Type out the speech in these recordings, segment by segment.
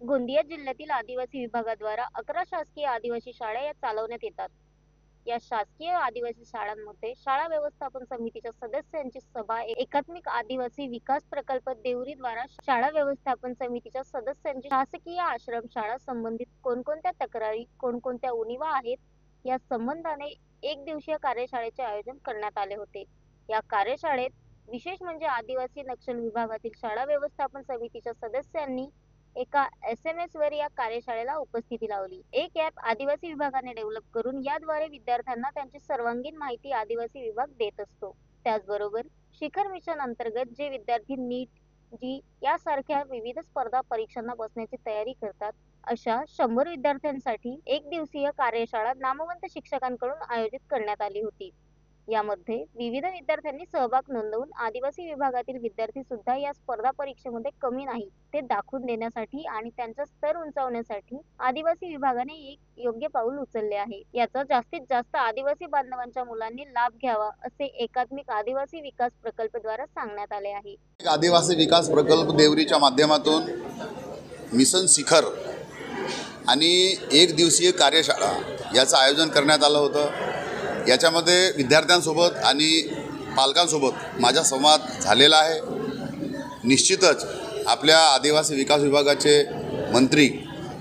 गोंदिया जिल्ह्यातील आदिवासी विभागाद्वारा 11 शासकीय आदिवासी शाळा या चालवण्यात येतात। या शासकीय आदिवासी शाळांमध्ये शाळा व्यवस्थापन समितीच्या सदस्यांची सभा, एकात्मिक आदिवासी विकास प्रकल्प देवरी द्वारा शाळा व्यवस्थापन समितीच्या सदस्यांची शासकीय आश्रम शाळा संबंधित कोणकोणत्या तक्रारी, कोणकोणत्या उणिवा आहेत या संबंधाने एक दिवसीय कार्यशाळेचे आयोजन करण्यात आले होते। या कार्यशाळेत विशेष म्हणजे आदिवासी नक्षल विभागातील शाळा व्यवस्थापन समितीच्या सदस्यांनी एका SMS वर या कार्यशाळेला उपस्थिती लावली। एक ॲप आदिवासी विभागाने डेव्हलप करून याद्वारे विद्यार्थ्यांना त्यांची सर्वांगीण माहिती आदिवासी विभाग देत असतो। त्याचबरोबर शिखर मिशन अंतर्गत जे विद्यार्थी नीट, जी यासारख्या विविध स्पर्धा परीक्षांना बसण्याची तयारी करतात, अशा 100 विद्यार्थ्यांसाठी एक दिवसीय कार्यशाळा नामवंत शिक्षकांकडून आयोजित करण्यात आली होती। यामध्ये विविध विद्यार्थ्यांनी सहभाग नोंदवून आदिवासी विभागातील विद्यार्थी सुद्धा या स्पर्धा परीक्षेमध्ये कमी नाही ते दाखवून देण्यासाठी आणि त्यांचा स्तर उंचावण्यासाठी आदिवासी विभागाने एक योग्य पाऊल उचलले आहे। याचा जास्तीत जास्त आदिवासी बांधवांच्या मुलांनी लाभ घ्यावा असे एकात्मिक आदिवासी विकास प्रकल्पद्वारे सांगण्यात आले आहे। आदिवासी विकास प्रकल्प देवरीच्या माध्यमातून मिशन शिखर आणि एक दिवसीय कार्यशाळा याचं आयोजन करण्यात आलं होतं। याच्यामध्ये विद्यार्थ्यांसोबत आणि पालकांसोबत माझा संवाद झालेला आहे। निश्चितच आपल्या आदिवासी विकास विभागाचे मंत्री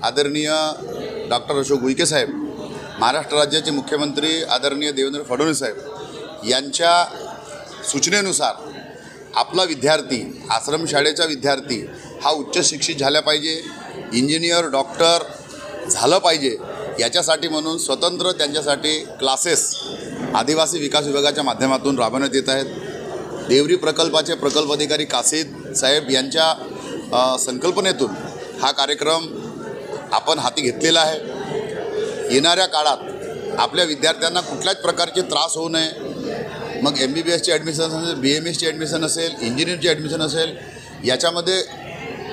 आदरणीय डॉक्टर अशोक उईके साहेब, महाराष्ट्र राज्याचे मुख्यमंत्री आदरणीय देवेंद्र फडणवीस साहेब यांच्या सूचनेनुसार आपला विद्यार्थी, आश्रमशाळेचा विद्यार्थी हा उच्च शिक्षित झाला पाहिजे, इंजिनियर, डॉक्टर झालं पाहिजे, याच्यासाठी म्हणून स्वतंत्र त्यांच्यासाठी क्लासेस आदिवासी विकास विभागाच्या माध्यमातून राबवण्यात येत आहेत। देवरी प्रकल्पाचे प्रकल्प अधिकारी कासिद साहेब यांच्या संकल्पनेतून हा कार्यक्रम आपण हाती घेतलेला आहे। येणाऱ्या काळात आपल्या विद्यार्थ्यांना कुठल्याच प्रकारचे त्रास होऊ नये, मग MBBSची ॲडमिशन असेल, BMSची ॲडमिशन असेल, इंजिनिअरची ॲडमिशन असेल, याच्यामध्ये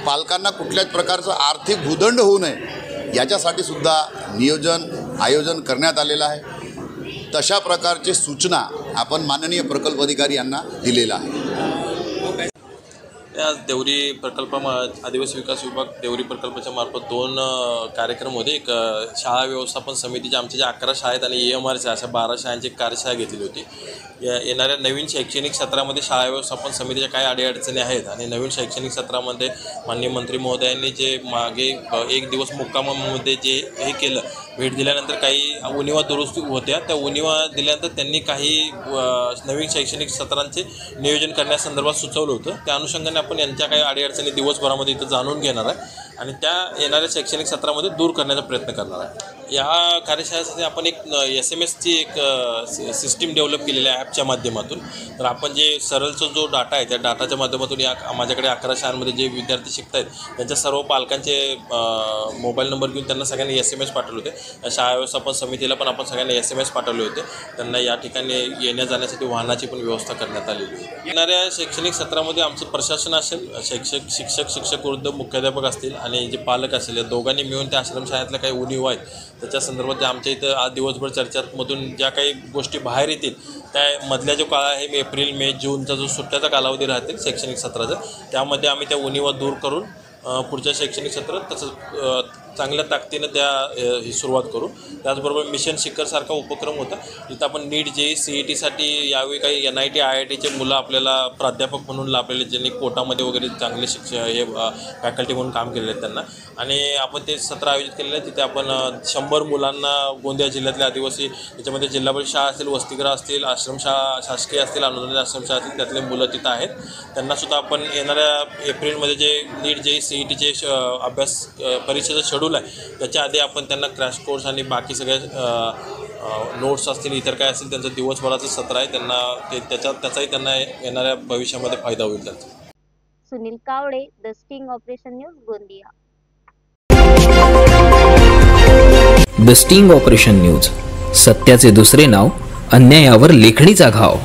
पालकांना कुठल्याच प्रकारचं आर्थिक भूदंड होऊ नये याच्यासाठी सुद्धा आयोजन करण्यात आलेलं आहे। तशा प्रकारचे सूचना आपण माननीय प्रकल्प अधिकारी यांना दिलेला आहे। आज देवरी प्रकल्प आदिवासी विकास विभाग देवरी प्रकल्पाच्या मार्फत 2 कार्यक्रम होते। एक शाळा व्यवस्थापन समितीच्या आमच्या ज्या 11 शाळा आहेत आणि EMRच्या अशा 12 शाळांची कार्यशाळा घेतली होती। येणाऱ्या नवीन शैक्षणिक सत्रामध्ये शाळा व्यवस्थापन समितीच्या काय अडीअडचणी आहेत आणि नवीन शैक्षणिक सत्रामध्ये माननीय मंत्री महोदयांनी जे मागे एक दिवस मुक्कामामध्ये जे हे केलं, भेट दिल्यानंतर काही उणिवा दुरुस्ती होत्या, त्या उणिवा दिल्यानंतर त्यांनी काही नवीन शैक्षणिक सत्रांचे नियोजन करण्यासंदर्भात सुचवलं होतं। त्या अनुषंगाने आपण यांच्या काही अडीअडचणी दिवसभरामध्ये इथं जाणून घेणार आहे आणि त्या येणाऱ्या शैक्षणिक सत्रामध्ये दूर करण्याचा प्रयत्न करणार आहे। या कार्यशाळेसाठी आपण एक SMS एक सिस्टीम डेव्हलप केलेली आहे ॲपच्या माध्यमातून। तर आपण जे सरळचा जो डाटा आहे त्या डाटाच्या माध्यमातून माझ्याकडे 11 शाळांमध्ये जे विद्यार्थी शिकत आहेत त्यांच्या सर्व पालकांचे मोबाईल नंबर घेऊन त्यांना सगळ्यांनी SMS पाठवले होते। शाळा व्यवस्थापन समितीला पण आपण सगळ्यांनी SMS पाठवले होते। त्यांना या ठिकाणी येण्या जाण्यासाठी वाहनाची पण व्यवस्था करण्यात आलेली आहे। येणाऱ्या शैक्षणिक सत्रामध्ये आमचं प्रशासन असेल, शिक्षक वृद्ध मुख्याध्यापक असतील आणि जे पालक असेल, या दोघांनी मिळून त्या आश्रमशाळेतल्या काही उणिवा आहेत त्याच्या संदर्भात आमच्या इथं आज दिवसभर चर्चामधून ज्या काही गोष्टी बाहेर येतील त्या मधल्या जो काळ आहे एप्रिल, मे, जूनचा जो सुट्ट्याचा कालावधी राहतील शैक्षणिक सत्राचा, त्यामध्ये आम्ही त्या उणिवा दूर करून पुढच्या शैक्षणिक सत्रात तसं चांगल्या ताकदीनं ही सुरुवात करू। त्याचबरोबर मिशन शिखरसारखा उपक्रम होता, जिथं आपण नीट, JEE, CETसाठी यावेळी काही NIT, IITचे मुलं आपल्याला प्राध्यापक म्हणून लाभलेले, ज्यांनी कोटामध्ये वगैरे चांगले हे फॅकल्टी म्हणून काम केलेले आहेत त्यांना, आणि आपण ते सत्र आयोजित केलेलं आहे। तिथे आपण 100 मुलांना गोंदिया जिल्ह्यातले आदिवासी, त्याच्यामध्ये जिल्हा परिषद शाळा असतील, वसतिगृह असतील, आश्रमशाळा शासकीय असतील, अनुदानित आश्रमशाळा असतील, त्यातले मुलं तिथं आहेत। त्यांनासुद्धा आपण येणाऱ्या एप्रिलमध्ये जे नीट, JEE, CETचे अभ्यास परीक्षेचं शेड्यूल आहे त्याच्या आधी आपण त्यांना क्रॅश कोर्स आणि बाकी सगळे नोट्स असतील, इतर काय असतील, त्यांचं दिवसभराचं सत्र आहे, त्यांना त्याचाही त्यांना येणाऱ्या भविष्यामध्ये फायदा होईल त्याचा। Sunil Kawade, the sting operation news, Gondia. The sting operation news, सत्याचे दुसरे नाव, अन्यायावर लेखणीचा घाव।